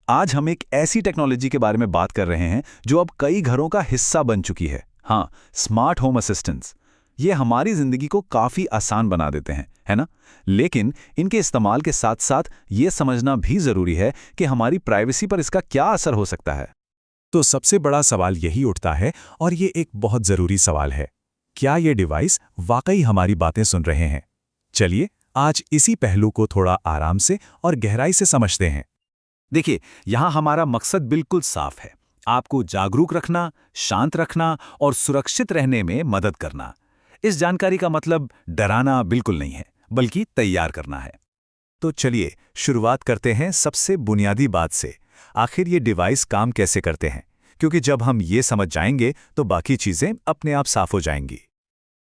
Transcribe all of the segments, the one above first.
आज हम एक ऐसी टेक्नोलॉजी के बारे में बात कर रहे हैं जो अब कई घरों का हिस्सा बन चुकी है। हाँ, स्मार्ट होम असिस्टेंट्स। ये हमारी जिंदगी को काफी आसान बना देते हैं, है ना? लेकिन इनके इस्तेमाल के साथ साथ ये समझना भी जरूरी है कि हमारी प्राइवेसी पर इसका क्या असर हो सकता है। तो सबसे बड़ा सवाल यही उठता है, और ये एक बहुत जरूरी सवाल है। क्या ये डिवाइस वाकई हमारी बातें सुन रहे हैं? चलिए आज इसी पहलू को थोड़ा आराम से और गहराई से समझते हैं। देखिए, यहाँ हमारा मकसद बिल्कुल साफ है। आपको जागरूक रखना, शांत रखना और सुरक्षित रहने में मदद करना। इस जानकारी का मतलब डराना बिल्कुल नहीं है, बल्कि तैयार करना है। तो चलिए शुरुआत करते हैं सबसे बुनियादी बात से। आखिर ये डिवाइस काम कैसे करते हैं? क्योंकि जब हम ये समझ जाएंगे तो बाकी चीजें अपने आप साफ हो जाएंगी।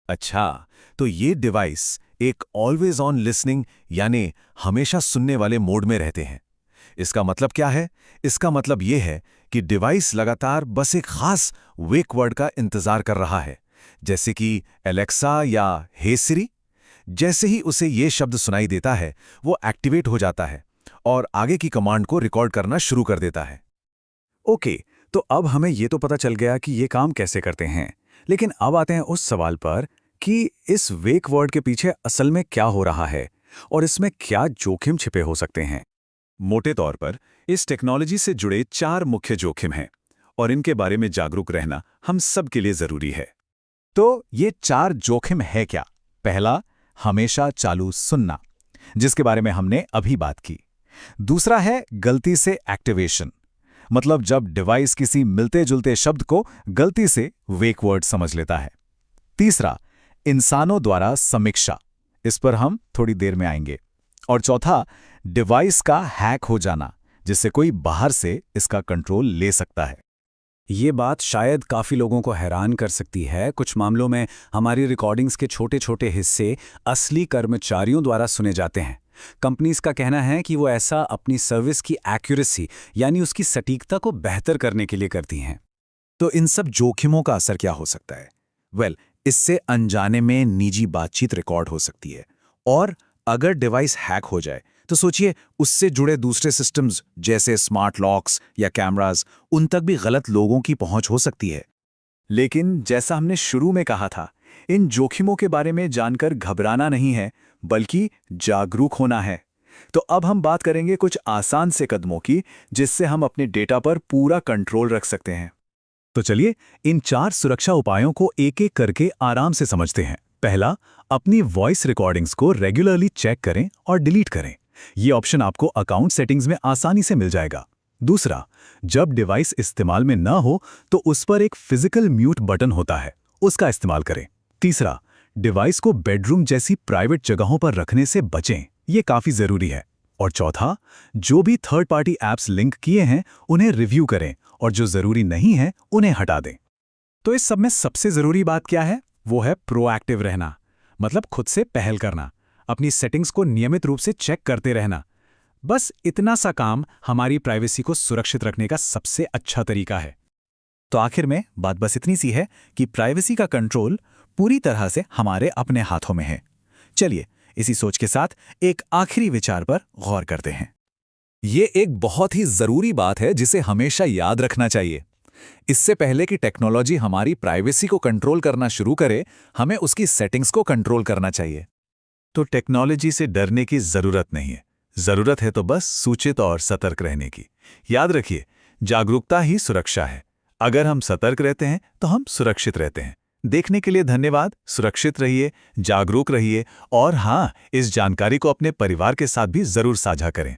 अच्छा, तो ये डिवाइस एक ऑलवेज ऑन लिसनिंग यानी हमेशा सुनने वाले मोड में रहते हैं। इसका मतलब क्या है? इसका मतलब ये है कि डिवाइस लगातार बस एक खास वेक वर्ड का इंतजार कर रहा है, जैसे कि एलेक्सा या हे सिरी। जैसे ही उसे ये शब्द सुनाई देता है, वो एक्टिवेट हो जाता है और आगे की कमांड को रिकॉर्ड करना शुरू कर देता है। ओके, तो अब हमें ये तो पता चल गया कि ये काम कैसे करते हैं। लेकिन अब आते हैं उस सवाल पर कि इस वेक वर्ड के पीछे असल में क्या हो रहा है और इसमें क्या जोखिम छिपे हो सकते हैं। मोटे तौर पर इस टेक्नोलॉजी से जुड़े 4 मुख्य जोखिम हैं और इनके बारे में जागरूक रहना हम सब के लिए जरूरी है। तो ये 4 जोखिम है क्या? पहला, हमेशा चालू सुनना, जिसके बारे में हमने अभी बात की। दूसरा है गलती से एक्टिवेशन, मतलब जब डिवाइस किसी मिलते जुलते शब्द को गलती से वेक वर्ड समझ लेता है। तीसरा, इंसानों द्वारा समीक्षा, इस पर हम थोड़ी देर में आएंगे। और चौथा, डिवाइस का हैक हो जाना, जिससे कोई बाहर से इसका कंट्रोल ले सकता है। ये बात शायद काफ़ी लोगों को हैरान कर सकती है। कुछ मामलों में हमारी रिकॉर्डिंग्स के छोटे छोटे हिस्से असली कर्मचारियों द्वारा सुने जाते हैं। कंपनीज का कहना है कि वो ऐसा अपनी सर्विस की एक्यूरेसी यानी उसकी सटीकता को बेहतर करने के लिए करती हैं। तो इन सब जोखिमों का असर क्या हो सकता है? इससे अनजाने में निजी बातचीत रिकॉर्ड हो सकती है, और अगर डिवाइस हैक हो जाए तो सोचिए उससे जुड़े दूसरे सिस्टम्स जैसे स्मार्ट लॉक्स या कैमरास, उन तक भी गलत लोगों की पहुंच हो सकती है। लेकिन जैसा हमने शुरू में कहा था, इन जोखिमों के बारे में जानकर घबराना नहीं है, बल्कि जागरूक होना है। तो अब हम बात करेंगे कुछ आसान से कदमों की, जिससे हम अपने डेटा पर पूरा कंट्रोल रख सकते हैं। तो चलिए इन 4 सुरक्षा उपायों को एक एक करके आराम से समझते हैं। पहला, अपनी वॉइस रिकॉर्डिंग्स को रेगुलरली चेक करें और डिलीट करें। ये ऑप्शन आपको अकाउंट सेटिंग्स में आसानी से मिल जाएगा। दूसरा, जब डिवाइस इस्तेमाल में ना हो तो उस पर एक फिजिकल म्यूट बटन होता है, उसका इस्तेमाल करें। तीसरा, डिवाइस को बेडरूम जैसी प्राइवेट जगहों पर रखने से बचें, ये काफी जरूरी है। और चौथा, जो भी थर्ड पार्टी ऐप्स लिंक किए हैं उन्हें रिव्यू करें और जो जरूरी नहीं है उन्हें हटा दें। तो इस सब में सबसे जरूरी बात क्या है? वो है प्रोएक्टिव रहना, मतलब खुद से पहल करना, अपनी सेटिंग्स को नियमित रूप से चेक करते रहना। बस इतना सा काम हमारी प्राइवेसी को सुरक्षित रखने का सबसे अच्छा तरीका है। तो आखिर में बात बस इतनी सी है कि प्राइवेसी का कंट्रोल पूरी तरह से हमारे अपने हाथों में है। चलिए इसी सोच के साथ एक आखिरी विचार पर गौर करते हैं। ये एक बहुत ही जरूरी बात है जिसे हमेशा याद रखना चाहिए। इससे पहले कि टेक्नोलॉजी हमारी प्राइवेसी को कंट्रोल करना शुरू करे, हमें उसकी सेटिंग्स को कंट्रोल करना चाहिए। तो टेक्नोलॉजी से डरने की जरूरत नहीं है, जरूरत है तो बस सूचित और सतर्क रहने की। याद रखिए, जागरूकता ही सुरक्षा है। अगर हम सतर्क रहते हैं तो हम सुरक्षित रहते हैं। देखने के लिए धन्यवाद। सुरक्षित रहिए, जागरूक रहिए और हाँ, इस जानकारी को अपने परिवार के साथ भी जरूर साझा करें।